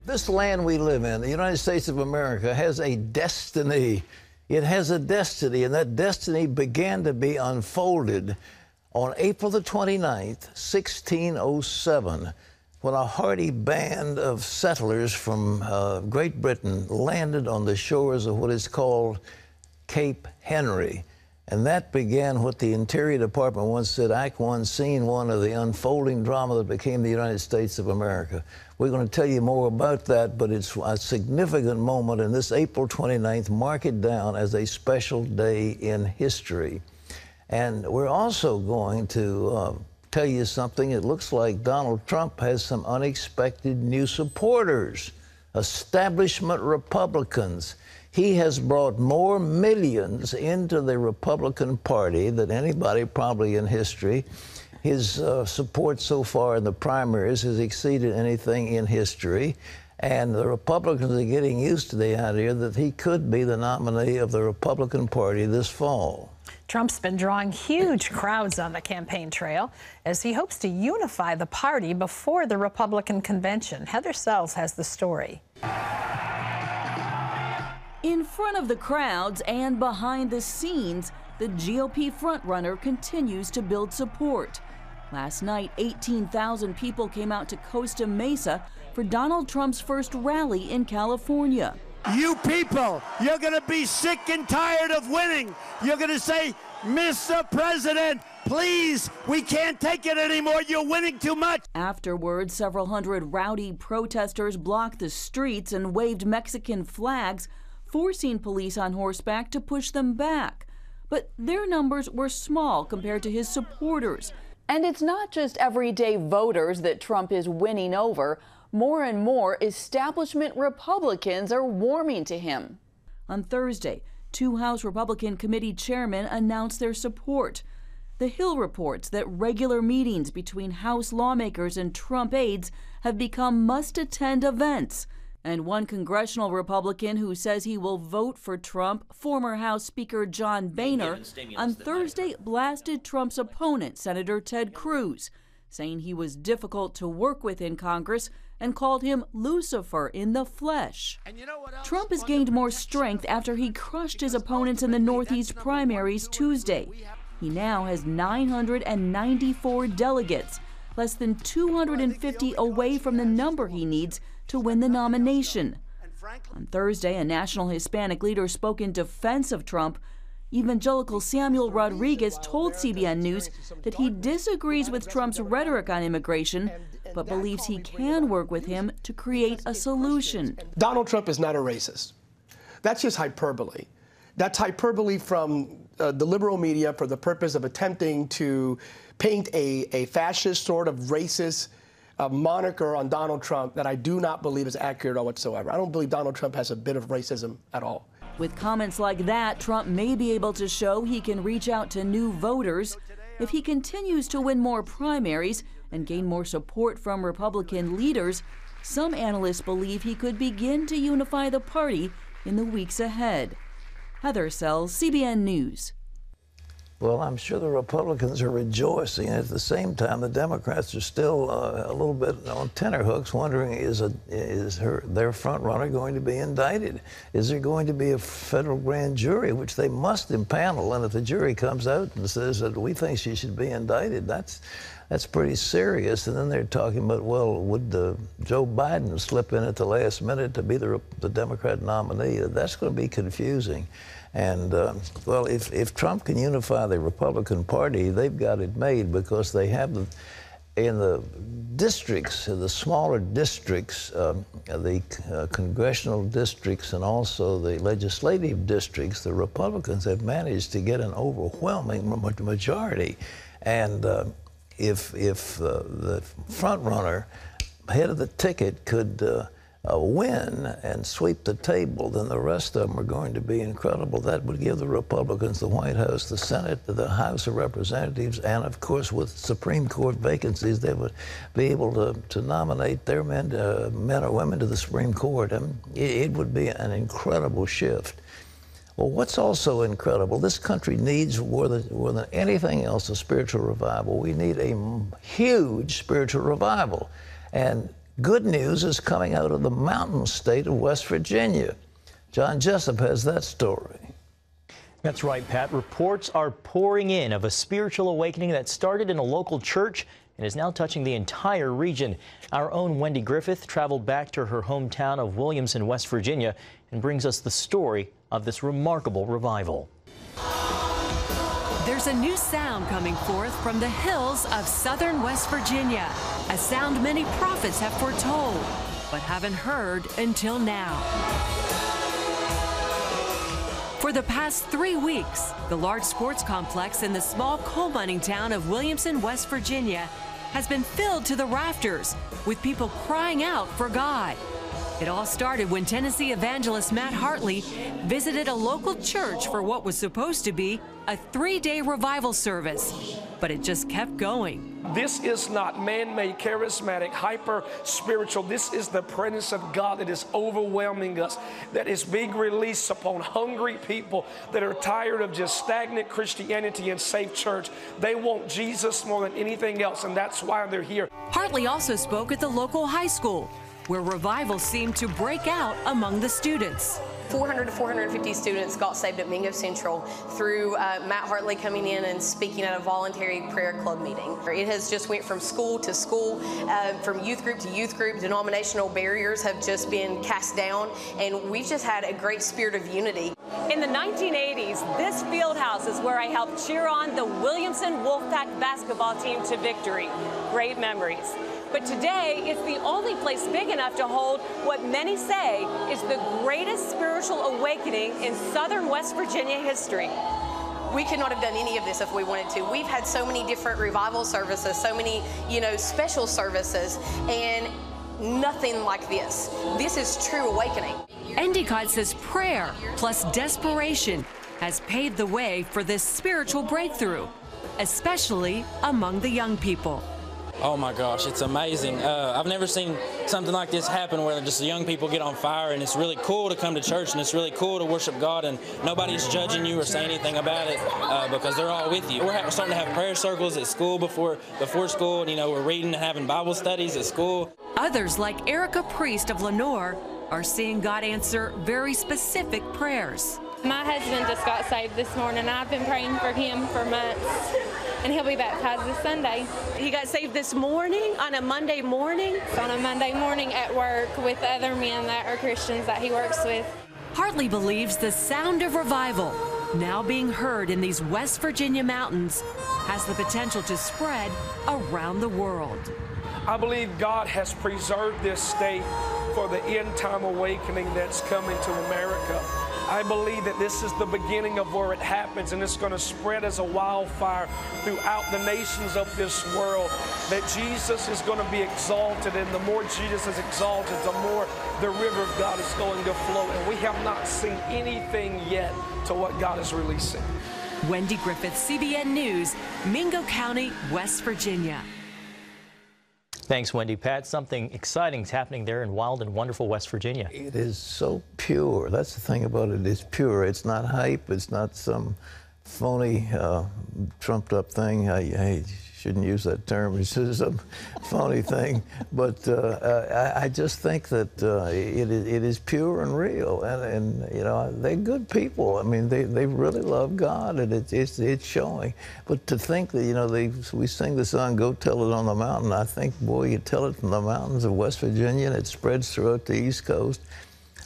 This land we live in, the United States of America, has a destiny. It has a destiny, and that destiny began to be unfolded on April the 29th, 1607, when a hardy band of settlers from Great Britain landed on the shores of what is called Cape Henry. And that began what the Interior Department once said, Act One, Scene One of the unfolding drama that became the United States of America. We're going to tell you more about that, but it's a significant moment, and this April 29th, mark it down as a special day in history. And we're also going to tell you something. It looks like Donald Trump has some unexpected new supporters, establishment Republicans. He has brought more millions into the Republican Party than anybody probably in history. His support so far in the primaries has exceeded anything in history. And the Republicans are getting used to the idea that he could be the nominee of the Republican Party this fall. Trump's been drawing huge crowds on the campaign trail as he hopes to unify the party before the Republican convention. Heather Sells has the story. In front of the crowds and behind the scenes, the GOP frontrunner continues to build support. Last night, 18,000 people came out to Costa Mesa for Donald Trump's first rally in California. You people, you're going to be sick and tired of winning. You're going to say, Mr. President, please, we can't take it anymore. You're winning too much. Afterwards, several hundred rowdy protesters blocked the streets and waved Mexican flags, forcing police on horseback to push them back. But their numbers were small compared to his supporters. And it's not just everyday voters that Trump is winning over. More and more establishment Republicans are warming to him. On Thursday, two House Republican committee chairmen announced their support. The Hill reports that regular meetings between House lawmakers and Trump aides have become must-attend events. And one congressional Republican who says he will vote for Trump, former House Speaker John Boehner, on Thursday blasted Trump's opponent, Senator Ted Cruz, saying he was difficult to work with in Congress and called him Lucifer in the flesh. Trump has gained more strength after he crushed his opponents in the Northeast primaries Tuesday. He now has 994 delegates, less than 250 away from the number he needs to win the nomination. On Thursday, a national Hispanic leader spoke in defense of Trump. Evangelical Samuel Rodriguez told CBN News that he disagrees with Trump's rhetoric on immigration, but believes he can work with him to create a solution. Donald Trump is not a racist. That's just hyperbole. That's hyperbole from the liberal media for the purpose of attempting to paint a fascist sort of racist moniker on Donald Trump that I do not believe is accurate whatsoever. I don't believe Donald Trump has a bit of racism at all. With comments like that, Trump may be able to show he can reach out to new voters. If he continues to win more primaries and gain more support from Republican leaders, some analysts believe he could begin to unify the party in the weeks ahead. Heather Sells, CBN News. Well, I'm sure the Republicans are rejoicing. At the same time, the Democrats are still a little bit on tenterhooks, wondering is their front runner going to be indicted? Is there going to be a federal grand jury, which they must impanel? And if the jury comes out and says that we think she should be indicted, that's pretty serious. And then they're talking about, well, would Joe Biden slip in at the last minute to be the Democrat nominee? That's going to be confusing. And, well, if Trump can unify the Republican Party, they've got it made, because they have, in the districts, the smaller districts, the congressional districts and also the legislative districts, the Republicans have managed to get an overwhelming majority. And if the front runner, head of the ticket, could win and sweep the table, then the rest of them are going to be incredible. That would give the Republicans the White House, the Senate, the House of Representatives, and of course with Supreme Court vacancies, they would be able to nominate their men or women to the Supreme Court. And it would be an incredible shift. Well, what's also incredible, this country needs more than anything else a spiritual revival. We need a huge spiritual revival. And Good news is coming out of the mountain state of West Virginia. John Jessup has that story. That's right, Pat. Reports are pouring in of a spiritual awakening that started in a local church and is now touching the entire region. Our own Wendy Griffith traveled back to her hometown of Williamson, West Virginia, and brings us the story of this remarkable revival. There's a new sound coming forth from the hills of southern West Virginia, a sound many prophets have foretold, but haven't heard until now. For the past 3 weeks, the large sports complex in the small coal mining town of Williamson, West Virginia, has been filled to the rafters with people crying out for God. It all started when Tennessee evangelist Matt Hartley visited a local church for what was supposed to be a 3-day revival service, but it just kept going. This is not man-made, charismatic, hyper-spiritual. This is the presence of God that is overwhelming us, that is being released upon hungry people that are tired of just stagnant Christianity and safe church. They want Jesus more than anything else, and that's why they're here. Hartley also spoke at the local high school, where revival seemed to break out among the students. 400 to 450 students got saved at Mingo Central through Matt Hartley coming in and speaking at a voluntary prayer club meeting. It has just went from school to school, from youth group to youth group. Denominational barriers have just been cast down, and we've just had a great spirit of unity. In the 1980s, this field house is where I helped cheer on the Williamson Wolfpack basketball team to victory. Great memories. But today, it's the only place big enough to hold what many say is the greatest spiritual awakening in southern West Virginia history. We could not have done any of this if we wanted to. We've had so many different revival services, so many, special services, and nothing like this. This is true awakening. Endicott says prayer plus desperation has paved the way for this spiritual breakthrough, especially among the young people. Oh my gosh, it's amazing. I've never seen something like this happen where just the young people get on fire, and it's really cool to come to church, and it's really cool to worship God, and nobody's judging you or saying anything about it because they're all with you. We're starting to have prayer circles at school before school, and we're reading and having Bible studies at school. Others, like Erica Priest of Lenore, are seeing God answer very specific prayers. My husband just got saved this morning. I've been praying for him for months, and he'll be baptized this Sunday. He got saved this morning, on a Monday morning? On a Monday morning at work with other men that are Christians that he works with. Hartley believes the sound of revival, now being heard in these West Virginia mountains, has the potential to spread around the world. I believe God has preserved this state for the end-time awakening that's coming to America. I believe that this is the beginning of where it happens, and it's going to spread as a wildfire throughout the nations of this world, that Jesus is going to be exalted, and the more Jesus is exalted, the more the river of God is going to flow, and we have not seen anything yet to what God is releasing. Wendy Griffith, CBN News, Mingo County, West Virginia. Thanks, Wendy. Pat, something exciting is happening there in wild and wonderful West Virginia. It is so pure. That's the thing about it. It's pure. It's not hype. It's not some phony, trumped-up thing. I shouldn't use that term. It's just some phony thing. But I just think that it is pure and real. And they're good people. I mean, they really love God, and it's showing. But to think that, we sing the song, Go Tell It on the Mountain. I think, boy, you tell it from the mountains of West Virginia, and it spreads throughout the East Coast.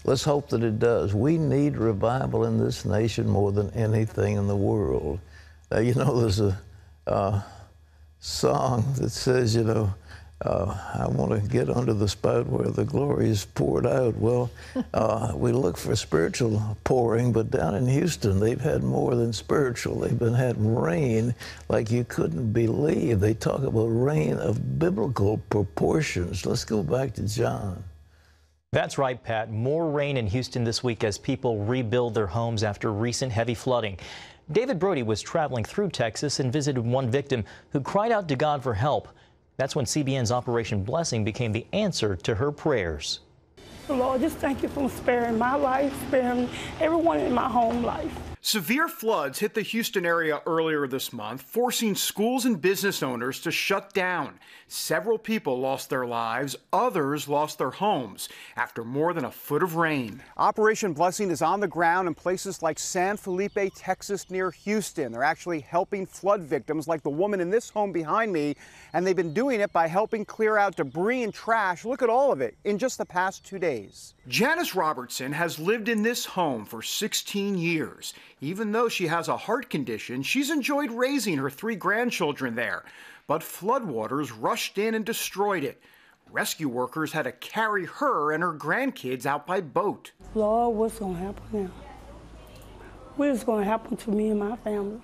Let's hope that it does. We need revival in this nation more than anything in the world. There's a song that says, I want to get under the spout where the glory is poured out. Well, we look for spiritual pouring, but down in Houston, they've had more than spiritual. They've had rain like you couldn't believe. They talk about rain of biblical proportions. Let's go back to John. That's right, Pat. More rain in Houston this week as people rebuild their homes after recent heavy flooding. David Brody was traveling through Texas and visited one victim who cried out to God for help. That's when CBN's Operation Blessing became the answer to her prayers. Lord, just thank you for sparing my life, sparing everyone in my home life. Severe floods hit the Houston area earlier this month, forcing schools and business owners to shut down. Several people lost their lives, others lost their homes after more than a foot of rain. Operation Blessing is on the ground in places like San Felipe, Texas, near Houston. They're actually helping flood victims like the woman in this home behind me, and they've been doing it by helping clear out debris and trash. Look at all of it in just the past 2 days. Janice Robertson has lived in this home for 16 years. Even though she has a heart condition, she's enjoyed raising her 3 grandchildren there. But floodwaters rushed in and destroyed it. Rescue workers had to carry her and her grandkids out by boat. Lord, what's going to happen now? What is going to happen to me and my family?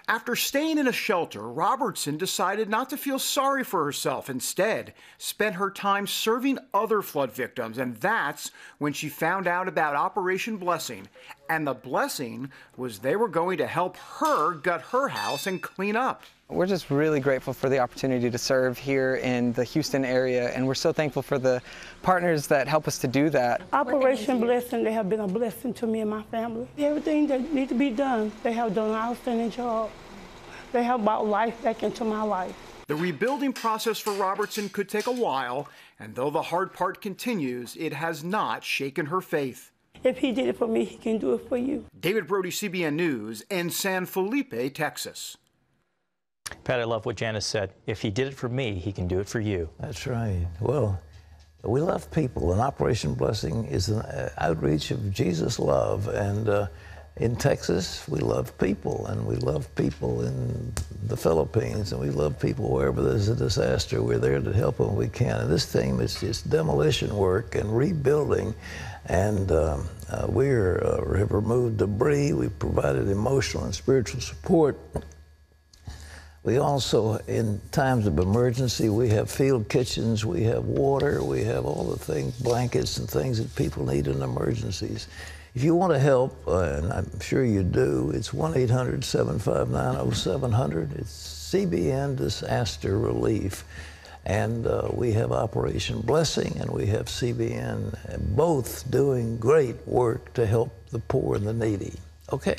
After staying in a shelter, Robertson decided not to feel sorry for herself. Instead, spent her time serving other flood victims, and that's when she found out about Operation Blessing. And the blessing was they were going to help her gut her house and clean up. We're just really grateful for the opportunity to serve here in the Houston area, and we're so thankful for the partners that help us to do that. Operation Blessing, they have been a blessing to me and my family. Everything that needs to be done, they have done an outstanding job. They have brought life back into my life. The rebuilding process for Robertson could take a while, and though the hard part continues, it has not shaken her faith. If he did it for me, he can do it for you. David Brody, CBN News, in San Felipe, Texas. Pat, I love what Janice said. If he did it for me, he can do it for you. That's right. Well, we love people, and Operation Blessing is an outreach of Jesus' love. And in Texas, we love people, and we love people in the Philippines, and we love people wherever there's a disaster. We're there to help them when we can. And this team is just demolition work and rebuilding. And we have removed debris. We've provided emotional and spiritual support. We also, in times of emergency, we have field kitchens, we have water, we have all the things, blankets and things that people need in emergencies. If you want to help, and I'm sure you do, it's 1-800-759-0700. It's CBN Disaster Relief. And we have Operation Blessing, and we have CBN, both doing great work to help the poor and the needy. Okay.